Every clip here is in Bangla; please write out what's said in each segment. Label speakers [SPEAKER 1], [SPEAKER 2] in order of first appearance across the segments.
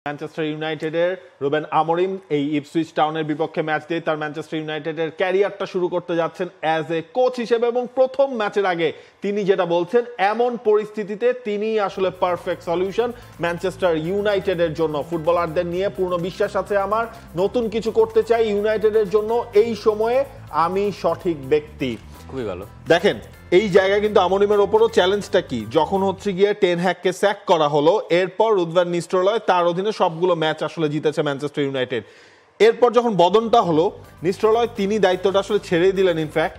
[SPEAKER 1] ম্যানচেস্টার ইউনাইটেডের রুবেন আমরিম এই ইপসুইচ টাউনের বিপক্ষে ম্যাচ দিয়ে তার ম্যানচেস্টার ইউনাইটেডের ক্যারিয়ারটা শুরু করতে যাচ্ছেন অ্যাজ এ কোচ হিসেবে এবং প্রথম ম্যাচের আগে তিনি যেটা বলছেন এমন পরিস্থিতিতে তিনি আসলে পারফেক্ট সলিউশন ম্যানচেস্টার ইউনাইটেডের জন্য। ফুটবলারদের নিয়ে পূর্ণ বিশ্বাস আছে আমার, নতুন কিছু করতে চাই ইউনাইটেডের জন্য, এই সময়ে আমি সঠিক ব্যক্তি।
[SPEAKER 2] খুবই ভালো।
[SPEAKER 1] দেখেন এই জায়গায় কিন্তু আমরিমের ওপরও চ্যালেঞ্জটা কি, যখন হচ্ছে গিয়ে টেন হ্যাগকে স্যাক করা হলো, এরপর রুড ভ্যান নিস্টেলরয় তার অধীনে সবগুলো ম্যাচ আসলে জিতেছে ম্যানচেস্টার ইউনাইটেড। এরপর যখন বদনটা হলো নিস্টেলরয় তিনি দায়িত্বটা আসলে ছেড়েই দিলেন। ইনফ্যাক্ট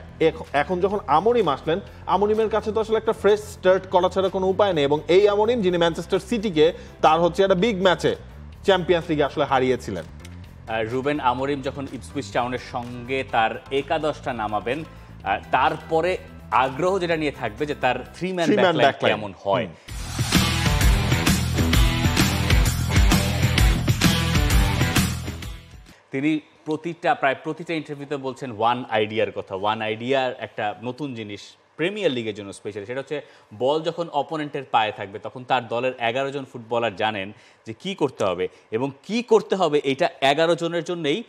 [SPEAKER 1] এখন যখন আমরিম আসলেন, আমরিমের কাছে তো আসলে একটা ফ্রেশ স্টার্ট করা ছাড়া কোনো উপায় নেই এবং এই আমরিম যিনি ম্যানচেস্টার সিটিকে তার হচ্ছে একটা বিগ ম্যাচে চ্যাম্পিয়ন্স লিগে আসলে হারিয়েছিলেন।
[SPEAKER 2] রুবেন আমরিম যখন ইপসুইচ টাউনের সঙ্গে তার একাদশটা নামাবেন, তারপরে আগ্রহ যেটা নিয়ে থাকবে যে তার থ্রি ম্যান ব্যাকলাইন কেমন হয়। তিনি প্রায় প্রতিটা ইন্টারভিউতে বলছেন ওয়ান আইডিয়ার কথা। ওয়ান আইডিয়ার একটা নতুন জিনিস প্রিমিয়ার লিগের জন্য স্পেশালি, সেটা হচ্ছে বল যখন অপোনেন্টের পায়ে থাকবে তখন তার দলের 11 জন ফুটবলার জানেন যে কি করতে হবে এবং কি করতে হবে এটা 11 জনের জন্যই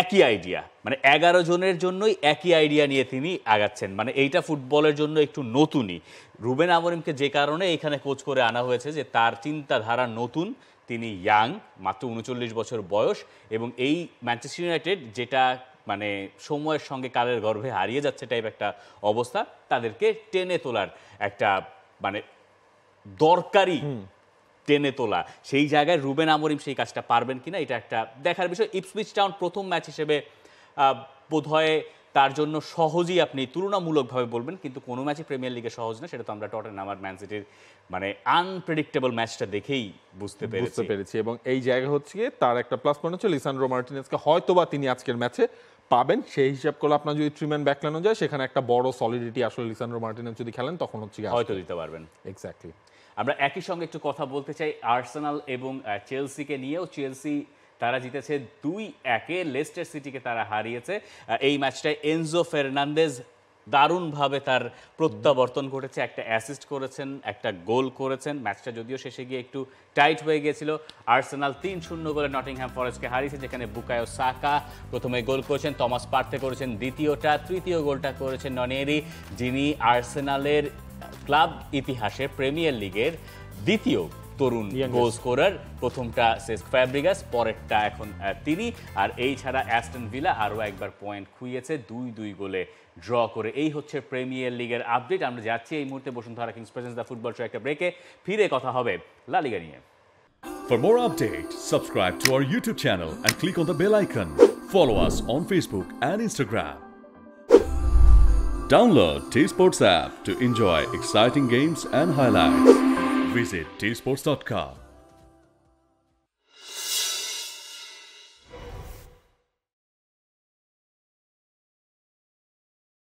[SPEAKER 2] একই আইডিয়া, মানে 11 জনের জন্যই একই আইডিয়া নিয়ে তিনি আগাচ্ছেন। মানে এইটা ফুটবলের জন্য একটু নতুনই। রুবেন আমরিমকে যে কারণে এখানে কোচ করে আনা হয়েছে যে তার চিন্তাধারা নতুন, তিনি ইয়াং, মাত্র 39 বছর বয়স এবং এই ম্যানচেস্টার ইউনাইটেড যেটা মানে সময়ের সঙ্গে কালের গর্ভে হারিয়ে যাচ্ছে টাইপ একটা অবস্থা, তাদেরকে টেনে তোলার একটা মানে দরকারি টেনে তোলা, সেই জায়গায় রুবেন আমরিম সেই কাজটা পারবেন কিনা এটা একটা দেখার বিষয়। ইপসুইচ টাউন প্রথম ম্যাচ হিসেবে বোধহয় তার জন্য সহজই আপনি তুলনামূলকভাবে বলবেন, কিন্তু কোনো ম্যাচই প্রিমিয়ার লিগে সহজ না, সেটা তো আমরা টটেনহাম আর ম্যান সিটির মানে আনপ্রেডিক্টেবল ম্যাচটা দেখেই বুঝতে পেরেছি।
[SPEAKER 1] এবং এই জায়গা হচ্ছে গিয়ে তার একটা প্লাস পয়েন্ট হচ্ছে লিসান্ড্রো মার্টিনেজকে হয়তোবা তিনি আজকের ম্যাচে পাবেন। সেই হিসাব করলে আপনার যদি থ্রি ম্যান ব্যাকলাইনও যায় সেখানে একটা বড় সলিডিটি আসলে লিসান্ড্রো মার্টিনেজ যদি খেলেন তখন হচ্ছে
[SPEAKER 2] হয়তো দিতে পারবেন।
[SPEAKER 1] এক্স্যাক্টলি।
[SPEAKER 2] আমরা একই সঙ্গে একটু কথা বলতে চাই আর্সেনাল এবং চেলসিকে নিয়েও। চেলসি তারা জিতেছে 2-1, লেস্টার সিটিকে তারা হারিয়েছে। এই ম্যাচটায় এনজো ফার্নান্দেজ দারুণভাবে তার প্রত্যাবর্তন ঘটেছে, একটা অ্যাসিস্ট করেছেন, একটা গোল করেছেন। ম্যাচটা যদিও শেষে গিয়ে একটু টাইট হয়ে গিয়েছিল। আর্সেনাল 3-0 গোলে নটিংহ্যাম ফরেস্টকে হারিয়েছে, যেখানে বুকায়ো সাকা প্রথমে গোল করেছেন, থমাস পার্থে করেছেন দ্বিতীয়টা, তৃতীয় গোলটা করেছেন ননিয়েরি, যিনি আর্সেনালের ক্লাব ইতিহাসে প্রিমিয়ার লিগের দ্বিতীয় তরুণ গোল স্কোরার। প্রথমটা সেস্ক ফ্যাব্রিগাস, পরেরটা এখন তিনি। আর এই ছাড়া অ্যাস্টন ভিলা আরও একবার পয়েন্ট খুইয়েছে 2-2 গোলে ড্র করে। এই হচ্ছে প্রিমিয়ার লিগের আপডেট। আমরা যাচ্ছি এই মুহূর্তে Bashundhara kings presents the football show একটা ব্রেকে, ফিরে কথা হবে লা লিগা নিয়ে।
[SPEAKER 3] For more updates, subscribe to our YouTube channel and click on the bell icon. Follow us on Facebook and Instagram. Download T-Sports app to enjoy exciting games and highlights. Visit tsports.com.